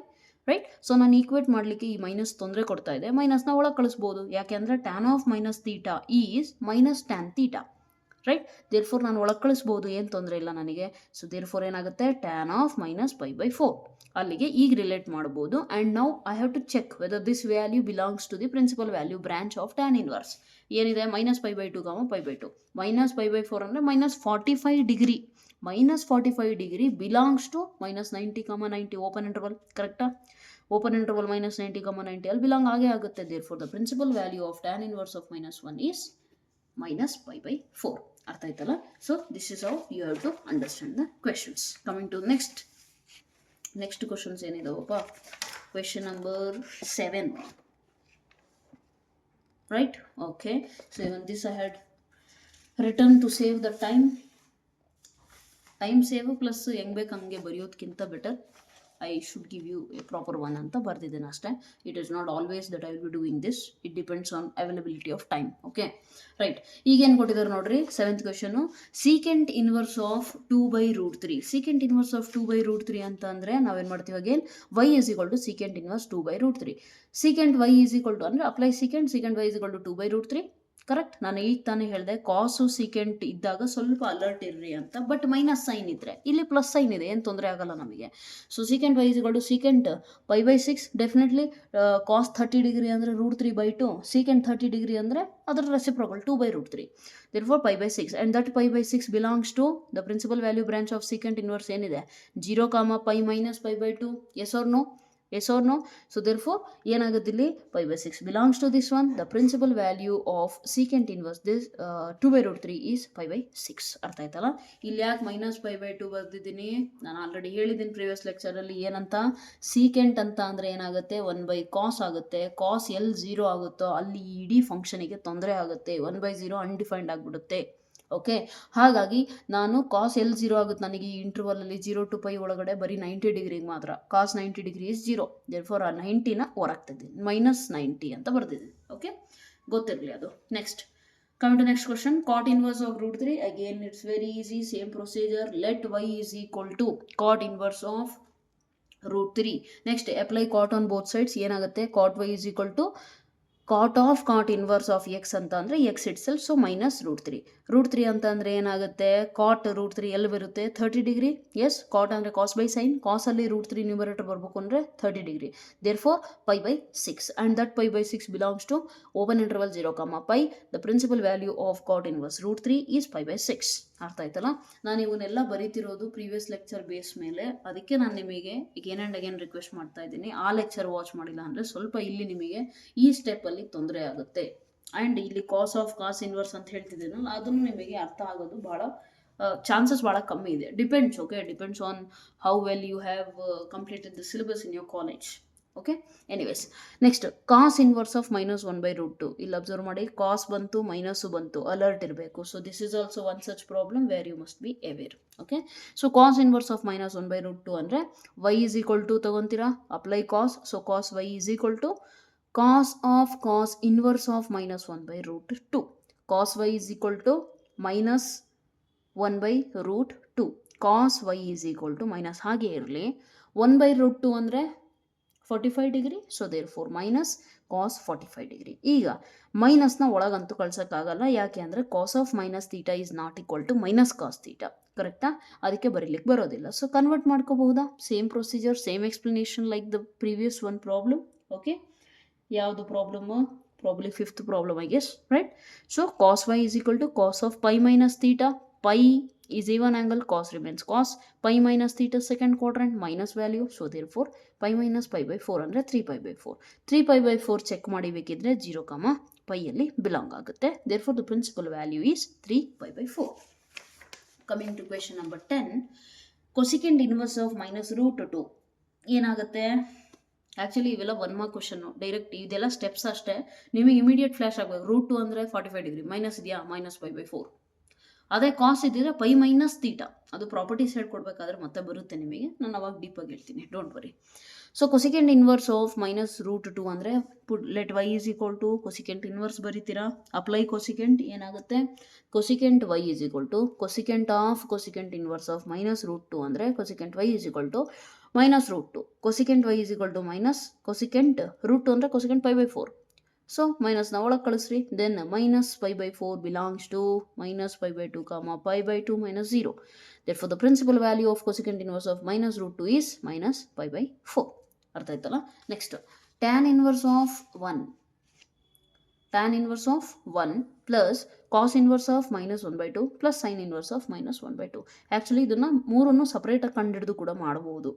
right? So ನಾನು equate ಮಾಡಲಿಕ್ಕೆ ಈ ಮೈನಸ್ ತೊಂದರೆ ಕೊಡ್ತಾ ಇದೆ. ಮೈನಸ್ನ ಒಳಗೆ ಕಳಿಸ್ಬೋದು. ಯಾಕೆ ಅಂದರೆ tan of minus theta is minus tan theta, right? Therefore ನಾನು ಒಳಗೆ ಕಳಿಸ್ಬೋದು, ಏನು ತೊಂದರೆ ಇಲ್ಲ ನನಗೆ. ಸೊ ದೇರ್ ಫೋರ್ ಏನಾಗುತ್ತೆ? ಟ್ಯಾನ್ ಆಫ್ ಮೈನಸ್ π/4 ಅಲ್ಲಿಗೆ ಈಗ ರಿಲೇಟ್ ಮಾಡ್ಬೋದು. And now I have to check whether this value belongs to the principal value branch of tan inverse. ಏನಿದೆ? ಮೈನಸ್ π/2, π/2. ಮೈನಸ್ π/4 ಅಂದರೆ minus 45 degree. Minus 45 degree belongs to minus 90, 90 open interval. ಕರೆಕ್ಟಾ? Open interval minus 90, 90 ಅಲ್ಲಿ belong ಆಗೇ ಆಗುತ್ತೆ. Therefore the principal value of tan inverse of -1 is minus π/4. ಅರ್ಥ ಆಯ್ತಲ್ಲ. So this is how you have to understand the questions. Coming to next questions ಏನಿದಾವಪ್ಪ, question number 7. Right? Okay, so even this I had written to save the time save plus ಹೆಂಗೆ ಬೇಕು ಹಂಗೆ ಬರೆಯೋದಕ್ಕಿಂತ better I should give you a proper one ಅಂತ ಬರ್ದಿದ್ದೇನೆ ಅಷ್ಟೇ. It is not always that I will be doing this, it depends on availability of time. Okay right, ಈಗೇನು ಕೊಟ್ಟಿದ್ದಾರೆ ನೋಡ್ರಿ, 7th question, secant inverse of 2/√3. Secant inverse of 2/√3 ಅಂತ ಅಂದರೆ ನಾವೇನು ಮಾಡ್ತೀವಿ, again y is equal to secant inverse 2/√3. Secant y is equal to ಅಂದರೆ apply secant y is equal to 2/√3. Correct, ನಾನು ಈಗ ತಾನೇ ಹೇಳಿದೆ ಕಾಸು ಸೀಕೆಂಟ್ ಇದ್ದಾಗ ಸ್ವಲ್ಪ ಅಲರ್ಟ್ ಇರ್ರಿ ಅಂತ, ಬಟ್ ಮೈನಸ್ ಸೈನ್ ಇದ್ದರೆ ಇಲ್ಲಿ ಪ್ಲಸ್ ಸೈನ್ ಇದೆ, ಏನು ತೊಂದರೆ ಆಗಲ್ಲ ನಮಗೆ. So secant y is equal to secant π/6, definitely cos 30 degree ಅಂದರೆ √3/2, ಸೀಕೆಂಟ್ 30 ಡಿಗ್ರಿ ಅಂದರೆ ಅದರ reciprocal 2/√3. therefore π/6 and that π/6 belongs to the principal value branch of secant inverse ಏನಿದೆ 0, π minus π/2. yes or no? Yes or no? So therefore ಏನಾಗುತ್ತೆ ಇಲ್ಲಿ π/6 belongs to this one. The principal value of secant inverse this 2/√3 is π/6. ಅರ್ಥ ಆಯ್ತಲ್ಲ. ಇಲ್ಲಿ ಯಾಕೆ minus π/2 ಬರ್ದಿದ್ದೀನಿ, ನಾನು already ಹೇಳಿದ್ದೀನಿ previous ಲೆಕ್ಚರಲ್ಲಿ ಏನಂತ, ಸೀಕೆಂಟ್ ಅಂತ ಅಂದರೆ ಏನಾಗುತ್ತೆ 1/cos ಆಗುತ್ತೆ. ಕಾಸ್ ಎಲ್ಲಿ 0 ಆಗುತ್ತೋ ಅಲ್ಲಿ ಇಡೀ ಫಂಕ್ಷನಿಗೆ ತೊಂದರೆ ಆಗುತ್ತೆ, 1/0 ಅನ್ಡಿಫೈನ್ಡ್ ಆಗಿಬಿಡುತ್ತೆ. ಓಕೆ, ಹಾಗಾಗಿ ನಾನು ಕಾಸ್ ಎಲ್ಲಿ 0 ಆಗುತ್ತೆ ನನಗೆ ಈ ಇಂಟರ್ವಲಲ್ಲಿ 0 to π ಒಳಗಡೆ ಬರೀ 90 ಡಿಗ್ರಿಗೆ ಮಾತ್ರ, ಕಾಸ್ 90 ಡಿಗ್ರಿ ಇಸ್ 0. ದೇರ್ಫೋರ್ ಆ 90ನ ಹೊರಾಗ್ತಿದ್ದೀನಿ, -90 ಅಂತ ಬರ್ತಿದ್ದೀನಿ. ಓಕೆ, ಗೊತ್ತಿರಲಿ ಅದು. Next coming to next question, cot inverse of √3. Again it's very easy, same procedure. Let y is equal to cot inverse of √3. Next apply cot on both sides. ಏನಾಗುತ್ತೆ, cot y is equal to cot of cot inverse of x ಅಂತ ಅಂದರೆ X itself, so -√3. √3 ಅಂತ ಅಂದರೆ ಏನಾಗುತ್ತೆ, ಕಾಟ್ √3 ಎಲ್ಲಿ ಬರುತ್ತೆ 30 degree. Yes, cot ಅಂದರೆ cos by sine, ಕಾಸಲ್ಲಿ √3 ನ್ಯೂಮರೇಟರ್ ಬರಬೇಕು ಅಂದರೆ 30 degree. Therefore π/6 and that π/6 belongs to open interval 0, π. The principal value of cot inverse √3 is π/6. ಅರ್ಥ ಆಯ್ತಲ್ಲ. ನಾನು ಇವನ್ನೆಲ್ಲ ಬರೀತಿರೋದು ಪ್ರೀವಿಯಸ್ ಲೆಕ್ಚರ್ ಬೇಸ್ ಮೇಲೆ, ಅದಕ್ಕೆ ನಾನು ನಿಮಗೆ ಅಗೇನ್ ಆ್ಯಂಡ್ ಅಗೇನ್ ರಿಕ್ವೆಸ್ಟ್ ಮಾಡ್ತಾ ಇದ್ದೀನಿ, ಆ ಲೆಕ್ಚರ್ ವಾಚ್ ಮಾಡಿಲ್ಲ ಅಂದರೆ ಸ್ವಲ್ಪ ಇಲ್ಲಿ ನಿಮಗೆ ಈ ಸ್ಟೆಪ್ಪಲ್ಲಿ ತೊಂದರೆ ಆಗುತ್ತೆ. ಆ್ಯಂಡ್ ಇಲ್ಲಿ ಕಾಸ್ ಇನ್ವರ್ಸ್ ಅಂತ ಹೇಳ್ತಿದ್ದೀನಲ್ಲ, ಅದನ್ನು ನಿಮಗೆ ಅರ್ಥ ಆಗೋದು ಭಾಳ ಚಾನ್ಸಸ್ ಭಾಳ ಕಮ್ಮಿ ಇದೆ. Depends, okay, depends on how well you have completed the syllabus in your college. Okay, anyways next cos inverse of -1/√2. ಇಲ್ಲಿ ಅಬ್ಸರ್ವ್ ಮಾಡಿ, ಕಾಸ್ ಬಂತು ಮೈನಸ್ಸು ಬಂತು, ಅಲರ್ಟ್ ಇರಬೇಕು. So this is also one such problem where you must be aware. Okay, so cos inverse of -1/√2 ಅಂದರೆ y is equal to ತಗೊತೀರಾ, apply cos. So cos y is equal to cos of cos inverse of -1/√2. cos y is equal to -1/√2. cos y is equal to minus ಹಾಗೆ ಇರಲಿ, 1/√2 ಅಂದರೆ 45 degree. So therefore minus cos 45 degree. ಈಗ ಮೈನಸ್ನ ಒಳಗಂತೂ ಕಳ್ಸೋಕ್ಕಾಗಲ್ಲ, ಯಾಕೆ ಅಂದರೆ cos of minus theta is not equal to minus cos theta. ಕರೆಕ್ಟಾ? ಅದಕ್ಕೆ ಬರೀಲಿಕ್ಕೆ ಬರೋದಿಲ್ಲ. ಸೊ ಕನ್ವರ್ಟ್ ಮಾಡ್ಕೋಬಹುದಾ? Same procedure, same explanation like the previous one problem. Okay, ಯಾವುದು problem? Probably 5th problem I guess, right? So cos y is equal to cos of π minus theta. Π is even angle, cos remains cos. Π minus theta second quadrant minus value. So therefore π minus π/4 ಅಂದರೆ 3π/4. 3π/4 check ಮಾಡಿ ಬೇಕಿದ್ರೆ 0, π ಅಲ್ಲಿ belong ಆಗುತ್ತೆ. therefore the principal value is 3π/4. Coming to question number 10, cosecant inverse of -√2 ಏನಾಗುತ್ತೆ? Actually ಇವೆಲ್ಲ 1 mark question, direct ಇದೆಲ್ಲ steps ಅಷ್ಟೇ, ನಿಮಗೆ ಇಮಿಡಿಯೇಟ್ ಫ್ಲ್ಯಾಶ್ ಆಗಬೇಕು. √2 ಅಂದರೆ 45 ಡಿಗ್ರಿ, ಮೈನಸ್ ಇದೆಯಾ, -π/4. ಅದೇ ಕಾಸ್ ಇದ್ದಿದ್ರೆ π ಮೈನಸ್ ಥೀಟಾ, ಅದು ಪ್ರಾಪರ್ಟೀಸ್ ಹೇಳ್ಕೊಡ್ಬೇಕಾದ್ರೆ ಮತ್ತೆ ಬರುತ್ತೆ ನಿಮಗೆ, ನಾನು ಅವಾಗ ಡೀಪಾಗಿ ಹೇಳ್ತೀನಿ, don't worry. So cosecant inverse of -√2 ಅಂದರೆ let y is equal to cosecant inverse ಬರೀತೀರಾ, ಅಪ್ಲೈ ಕೊಸಿಕೆಂಟ್. ಏನಾಗುತ್ತೆ, cosecant y is equal to cosecant of cosecant inverse of -√2 ಅಂದರೆ cosecant y is equal to -√2. Cosecant y is equal to minus cosecant √2 ಅಂದರೆ cosecant π/4. So ಮೈನಸ್ನ ಒಳಗೆ ಕಳಿಸ್ರಿ. Then -π/4 belongs to -π/2, π/2 -0. therefore the principal value of cosecant inverse of -√2 is -π/4. ಅರ್ಥ ಆಯ್ತಲ್ಲ. ನೆಕ್ಸ್ಟ್ tan inverse of 1. tan inverse of 1 plus cos inverse of -1/2 plus sine inverse of -1/2. Actually ಇದನ್ನು ಮೂರನ್ನು ಸಪ್ರೇಟಾಗಿ ಕಂಡಿಡಿದು ಕೂಡ ಮಾಡಬಹುದು.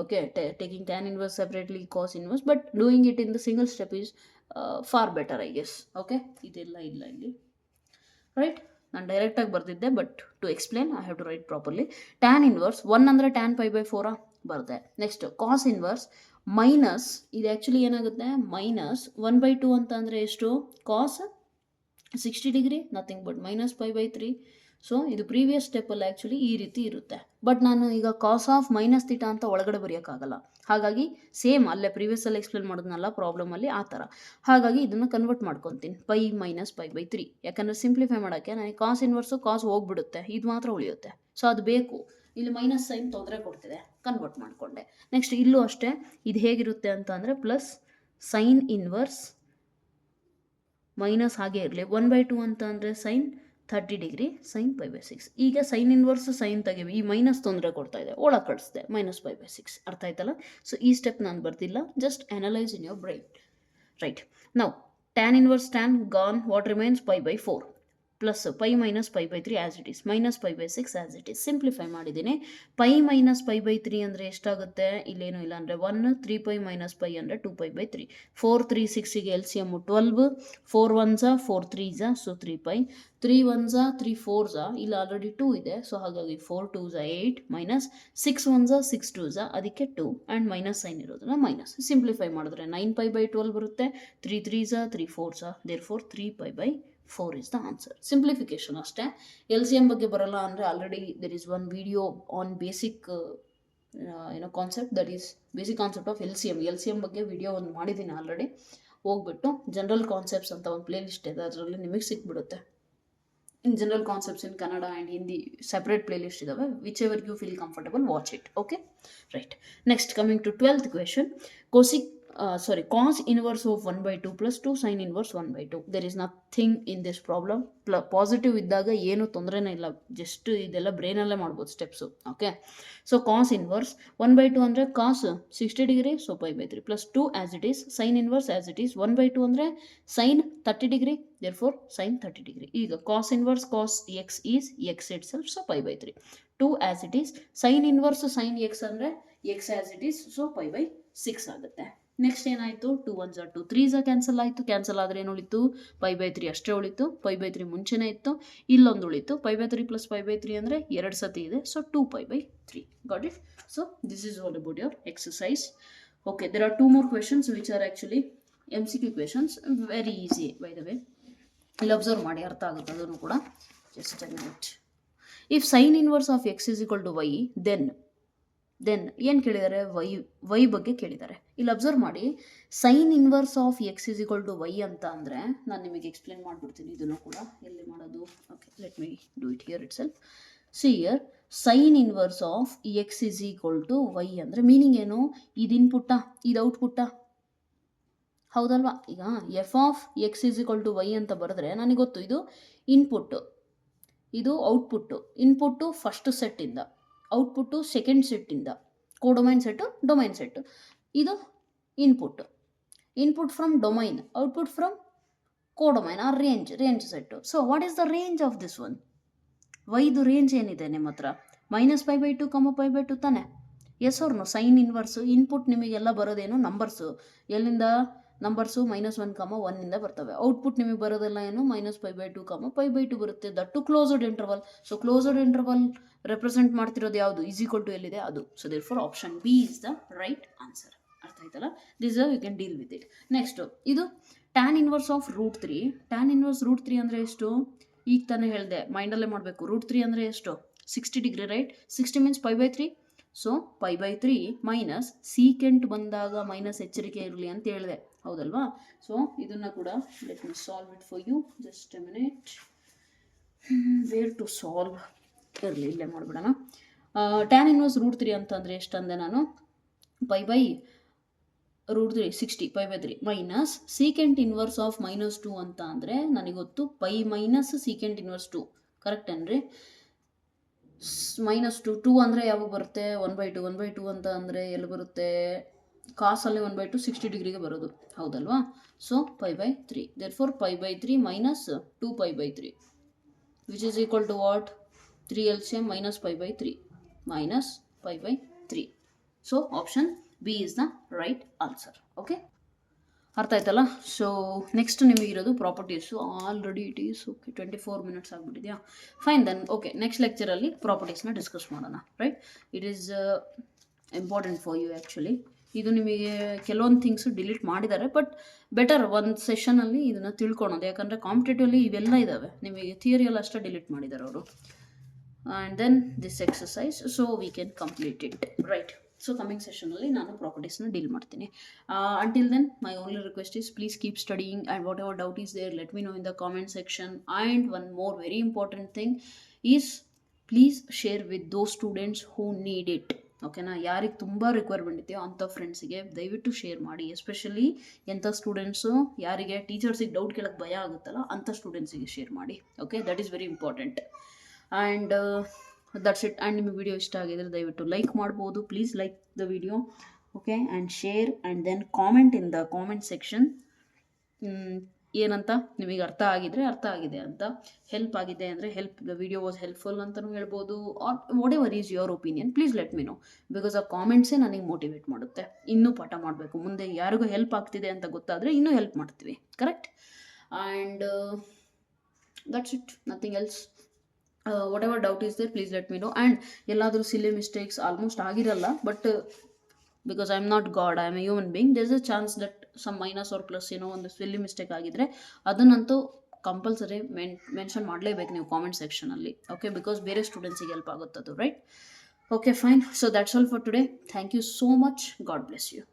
Okay, taking tan inverse separately, cos inverse, but doing it in the single step is far better, I guess. Okay, ಇದೆಲ್ಲ ಇಲ್ಲ ಇಲ್ಲಿ, right? ನಾನು ಡೈರೆಕ್ಟಾಗಿ ಬರ್ದಿದ್ದೆ, but to explain I have to write properly. Tan inverse 1 ಅಂದರೆ tan pi by 4 ಬರುತ್ತೆ. Next cos inverse minus, ಇದು actually ಏನಾಗುತ್ತೆ ಮೈನಸ್ 1/2 ಅಂತ ಅಂದರೆ ಎಷ್ಟು, cos 60 degree nothing but minus pi by 3. So ಇದು ಪ್ರೀವಿಯಸ್ ಸ್ಟೆಪ್ಪಲ್ಲಿ ಆ್ಯಕ್ಚುಲಿ ಈ ರೀತಿ ಇರುತ್ತೆ, ಬಟ್ ನಾನು ಈಗ ಕಾಸ್ ಆಫ್ ಮೈನಸ್ ಥೀಟಾ ಅಂತ ಒಳಗಡೆ ಬರೆಯೋಕ್ಕಾಗಲ್ಲ. ಹಾಗಾಗಿ ಸೇಮ್ ಅಲ್ಲೇ ಪ್ರೀವಿಯಸ್ಸಲ್ಲಿ ಎಕ್ಸ್ಪ್ಲೇನ್ ಮಾಡೋದನ್ನಲ್ಲ ಪ್ರಾಬ್ಲಮಲ್ಲಿ ಆ ಥರ. ಹಾಗಾಗಿ ಇದನ್ನು ಕನ್ವರ್ಟ್ ಮಾಡ್ಕೊತೀನಿ ಪೈ ಮೈನಸ್ ಪೈ ಬೈ 3. ಯಾಕಂದರೆ ಸಿಂಪ್ಲಿಫೈ ಮಾಡೋಕ್ಕೆ ನನಗೆ ಕಾಸ್ ಇನ್ವರ್ಸು ಕಾಸ್ ಹೋಗ್ಬಿಡುತ್ತೆ, ಇದು ಮಾತ್ರ ಉಳಿಯುತ್ತೆ. ಸೊ ಅದು ಬೇಕು. ಇಲ್ಲಿ ಮೈನಸ್ ಸೈನ್ ತೊಂದರೆ ಕೊಡ್ತಿದೆ, ಕನ್ವರ್ಟ್ ಮಾಡಿಕೊಂಡೆ. ನೆಕ್ಸ್ಟ್ ಇಲ್ಲೂ ಅಷ್ಟೇ, ಇದು ಹೇಗಿರುತ್ತೆ ಅಂತ ಅಂದರೆ ಪ್ಲಸ್ ಸೈನ್ ಇನ್ವರ್ಸ್ ಮೈನಸ್ ಹಾಗೆ ಇರಲಿ 1/2 ಅಂತ ಅಂದರೆ sine 30 degree sine pi by 6. ಈಗ ಸೈನ್ ಇನ್ವರ್ಸ್ ಸೈನ್ ತೆಗೆವಿ, ಈ ಮೈನಸ್ ತೊಂದರೆ ಕೊಡ್ತಾ ಇದೆ, ಒಳಗೆ ಕಳಿಸ್ದೆ ಮೈನಸ್ ಪೈ ಬೈ 6. ಅರ್ಥ ಆಯ್ತಲ್ಲ? ಸೊ ಈ ಸ್ಟೆಪ್ ನಾನು ಬರ್ತಿಲ್ಲ, just analyse in your brain. Right, ನಾವು tan inverse tan gone, what remains pi by 4 plus pi minus pi by 3 as it is, minus pi by 6 as it is. Simplify ಮಾಡಿದ್ದೀನಿ. Pi minus pi by 3 ಅಂದರೆ ಎಷ್ಟಾಗುತ್ತೆ, ಇಲ್ಲೇನೂ ಇಲ್ಲ ಅಂದರೆ 1, 3 pi minus pi ಅಂದರೆ 2 pi by 3. 4 3 6ಗೆ L C M 12, 4 1s 4 3s, so 3 pi, 3 1s 3 4s, ಇಲ್ಲಿ already 2 ಇದೆ, so ಹಾಗಾಗಿ 4 2s 8 ಮೈನಸ್ 6 1s 6 2s, ಅದಕ್ಕೆ 2 ಆ್ಯಂಡ್ ಮೈನಸ್ ಸೈನ್ ಇರೋದನ್ನ ಮೈನಸ್. ಸಿಂಪ್ಲಿಫೈ ಮಾಡಿದ್ರೆ 9 ಪೈ ಬೈ 12 ಬರುತ್ತೆ, 3 3s 3 4s, therefore 3 pi by 4 is the answer. Simplification ಅಷ್ಟೇ. L C M ಬಗ್ಗೆ ಬರಲ್ಲ ಅಂದರೆ already there is one video on basic concept, that is basic concept of L C M ಬಗ್ಗೆ video ಒಂದು ಮಾಡಿದ್ದೀನಿ already. ಹೋಗ್ಬಿಟ್ಟು general concepts ಅಂತ ಒಂದು ಪ್ಲೇ ಲಿಸ್ಟ್ ಇದೆ, ಅದರಲ್ಲಿ ನಿಮಗೆ ಸಿಕ್ಬಿಡುತ್ತೆ. In general concepts in Kannada and Hindi separate playlist ಇದಾವೆ, whichever you feel comfortable watch it. Okay, right. Next coming to 12th question. cos inverse of 1/2 plus 2 sin inverse 1/2. There is nothing in this problem. Positive ಇದ್ದಾಗ ಏನು ತೊಂದರೆನೇ ಇಲ್ಲ, just ಇದೆಲ್ಲ ಬ್ರೈನಲ್ಲೇ ಮಾಡ್ಬೋದು steps. Okay, so cos inverse 1/2 ಅಂದರೆ cos 60 degree, so pi by 3 plus 2 as it is, sine inverse as it is 1/2 ಅಂದರೆ sine 30 degree, therefore sine 30 degree. ಈಗ cos inverse cos x is x itself, so pi by 3. 2 as it is, sine inverse sine x ಅಂದರೆ x as it is, so pi by 6 ಆಗುತ್ತೆ. Next ಏನಾಯಿತು, 2 1s 2 3s cancel ಆಯಿತು. Cancel ಆದರೆ ಏನು ಉಳಿತು, pi by 3 ಅಷ್ಟೇ ಉಳಿತು. Pi by 3 ಮುಂಚೆನೇ ಇತ್ತು, ಇಲ್ಲೊಂದು ಉಳಿತು. Pi by 3 plus pi by 3 ಅಂದರೆ 2 ಸತಿ ಇದೆ, so 2 pi by 3. Got it? So this is all about your exercise. Okay, there are 2 more questions which are actually MCQ questions, very easy by the way. ಇಲ್ಲಿ observe ಮಾಡಿ, ಅರ್ಥ ಆಗುತ್ತೆ ಅದನ್ನು ಕೂಡ. Just a minute. If sin inverse of x is equal to y, then ಏನು ಕೇಳಿದ್ದಾರೆ, y ಬಗ್ಗೆ ಕೇಳಿದ್ದಾರೆ. ಇಲ್ಲಿ ಅಬ್ಸರ್ವ್ ಮಾಡಿ, sine inverse of x is equal to y ಅಂತ ಅಂದರೆ ನಾನು ನಿಮಗೆ ಎಕ್ಸ್ಪ್ಲೇನ್ ಮಾಡಿಬಿಡ್ತೀನಿ ಇದನ್ನು ಕೂಡ. ಎಲ್ಲಿ ಮಾಡೋದು? Okay, let me do it here itself. See here, sine inverse of x is equal to y ಅಂದರೆ ಮೀನಿಂಗ್ ಏನು, ಇದು ಇನ್ಪುಟ್ಟ, ಇದು ಔಟ್ಪುಟ್ಟ, ಹೌದಲ್ವಾ? ಈಗ f of x is equal to y ಅಂತ ಬರೆದ್ರೆ ನನಗೆ ಗೊತ್ತು, ಇದು ಇನ್ಪುಟ್ಟು, ಇದು ಔಟ್ಪುಟ್ಟು. ಇನ್ಪುಟ್ಟು ಫಸ್ಟ್ ಸೆಟ್ಟಿಂದ, ಔಟ್ಪುಟ್ಟು ಸೆಕೆಂಡ್ ಸೆಟ್ಟಿಂದ, ಕೋಡೊಮೈನ್ ಸೆಟ್ಟು ಡೊಮೈನ್ ಸೆಟ್ಟು. ಇದು input from domain, output from codomain or range set. So what is the range of this one? ವೈದು ರೇಂಜ್ ಏನಿದೆ ನಿಮ್ಮ ಹತ್ರ? Minus pi by 2 pi by 2 ತಾನೆ? S ಅವ್ರನು sign inverse input ನಿಮಗೆಲ್ಲ ಬರೋದೇನು numbers, ಎಲ್ಲಿಂದ numbers -1, 1 ಬರ್ತವೆ. ಔಟ್ಪುಟ್ ನಿಮಗೆ ಬರೋದೆಲ್ಲ ಏನು, minus pi by 2 pi by 2 ಬರುತ್ತೆ. That closed interval. So closed interval represent ಮಾಡ್ತಿರೋದು ಯಾವುದು, ಈಸ್ ಈಕ್ವಲ್ ಟು ಎಲ್ಲಿದೆ ಅದು. So therefore option B is the right answer. ಅರ್ಥ ಆಯ್ತಲ್ಲ? This you can deal with it. Next, ಇದು tan inverse of √3. Tan inverse √3 ಅಂದರೆ ಎಷ್ಟು? ಈಗ ತಾನೇ ಹೇಳಿದೆ, ಮೈಂಡಲ್ಲೇ ಮಾಡಬೇಕು. √3 ಅಂದರೆ ಎಷ್ಟು? 60 degree, right? 60 means pi by 3. So pi by 3 minus secant ಬಂದಾಗ ಮೈನಸ್ ಎಚ್ಚರಿಕೆ ಇರಲಿ ಅಂತ ಹೇಳಿದೆ, ಹೌದಲ್ವಾ? ಸೊ ಇದನ್ನು ಕೂಡ let me solve it for you. Just a minute. Where to solve ಇರಲಿ, ಇಲ್ಲೇ ಮಾಡಿಬಿಡೋಣ. ಟ್ಯಾನ್ ಇನ್ವರ್ಸ್ √3 ಅಂತಂದರೆ ಎಷ್ಟಂದೆ ನಾನು? Pi by √3 60 pi by 3 minus secant inverse of -2 ಅಂತ ಅಂದರೆ ನನಗೆ ಗೊತ್ತು, pi minus secant inverse 2. Correct ಏನ್ರಿ? -2 ಅಂದರೆ ಯಾವಾಗ ಬರುತ್ತೆ? 1/2 ಅಂತ ಅಂದರೆ ಎಲ್ಲಿ ಬರುತ್ತೆ? ಕಾಸಲ್ಲಿ 1/2 60 ಡಿಗ್ರಿಗೆ ಬರೋದು, ಹೌದಲ್ವಾ? So pi by 3. Therefore pi by 3 minus 2 pi by 3 which is equal to what? 3 LCM minus pi by 3 minus pi by 3. So option B is the right answer. Okay, ಅರ್ಥ ಆಯ್ತಲ್ಲ? ಸೊ ನೆಕ್ಸ್ಟ್ ನಿಮಗಿರೋದು properties. Already it is okay 24 minutes ಆಗಿಬಿಟ್ಟಿದೆಯಾ? Fine then. Okay, next ಲೆಕ್ಚರಲ್ಲಿ ಪ್ರಾಪರ್ಟೀಸ್ನ discuss ಮಾಡೋಣ. Right, it is important for you actually. ಇದು ನಿಮಗೆ ಕೆಲವೊಂದು ಥಿಂಗ್ಸು ಡಿಲೀಟ್ ಮಾಡಿದ್ದಾರೆ, ಬಟ್ ಬೆಟರ್ ಒಂದು ಸೆಷನಲ್ಲಿ ಇದನ್ನು ತಿಳ್ಕೊಳೋದು. ಯಾಕಂದರೆ ಕಾಂಪಿಟೇಟಿವಲ್ಲಿ ಇವೆಲ್ಲ ಇದ್ದಾವೆ, ನಿಮಗೆ ಥಿಯರಿಯಲ್ಲಿ ಅಷ್ಟೇ ಡಿಲೀಟ್ ಮಾಡಿದ್ದಾರೆ ಅವರು. And then this exercise, so we can complete it. Right, so coming ಸೆಷನಲ್ಲಿ ನಾನು ಪ್ರಾಪರ್ಟೀಸ್ನ ಡೀಲ್ ಮಾಡ್ತೀನಿ. Until then my only request is please keep studying, and whatever doubt is there let me know in the comment section. And one more very important thing is please share with those students who need it. ಓಕೆನಾ? ಯಾರಿಗೆ ತುಂಬ requirement ಇದೆಯೋ ಅಂಥ ಫ್ರೆಂಡ್ಸಿಗೆ ದಯವಿಟ್ಟು share ಮಾಡಿ. Especially ಎಂಥ students ಯಾರಿಗೆ ಟೀಚರ್ಸಿಗೆ ಡೌಟ್ ಕೇಳೋಕ್ಕೆ ಭಯ ಆಗುತ್ತಲ್ಲ ಅಂಥ ಸ್ಟೂಡೆಂಟ್ಸಿಗೆ ಶೇರ್ ಮಾಡಿ. Okay, that is very important. And that's it. And ನಿಮಗೆ ವಿಡಿಯೋ ಇಷ್ಟ ಆಗಿದ್ರೆ ದಯವಿಟ್ಟು ಲೈಕ್ ಮಾಡ್ಬೋದು. Please like the video. Okay, and share and then comment in the comment section. ಏನಂತ ನಿಮಗೆ ಅರ್ಥ ಆಗಿದೆ ಅಂತ, ಹೆಲ್ಪ್ ಆಗಿದೆ ಅಂದರೆ help, the video was helpful ಅಂತಲೂ ಹೇಳ್ಬೋದು. Or whatever is your opinion, please let me know. Because ಆ ಕಾಮೆಂಟ್ಸೇ ನನಗೆ ಮೋಟಿವೇಟ್ ಮಾಡುತ್ತೆ ಇನ್ನೂ ಪಾಠ ಮಾಡಬೇಕು. ಮುಂದೆ ಯಾರಿಗೂ ಹೆಲ್ಪ್ ಆಗ್ತಿದೆ ಅಂತ ಗೊತ್ತಾದರೆ ಇನ್ನೂ ಹೆಲ್ಪ್ ಮಾಡ್ತೀವಿ. Correct? And that's it, nothing else. Whatever doubt is there please let me know. And ಎಲ್ಲಾದರೂ ಸಿಲ್ಲಿ ಮಿಸ್ಟೇಕ್ಸ್ ಆಲ್ಮೋಸ್ಟ್ ಆಗಿರಲ್ಲ, but because I am not God, I am a human being, there is a chance that some minus or plus ಏನೋ ಒಂದು ಸಿಲ್ಲಿ mistake ಆಗಿದ್ರೆ ಅದನ್ನಂತೂ compulsory mention ಮಾಡಲೇಬೇಕು ನೀವು comment ಸೆಕ್ಷನಲ್ಲಿ. Okay, because ಬೇರೆ ಸ್ಟೂಡೆಂಟ್ಸಿಗೆ ಹೆಲ್ಪ್ ಆಗುತ್ತದು. Right? Okay, fine. So that's all for today. Thank you so much. God bless you.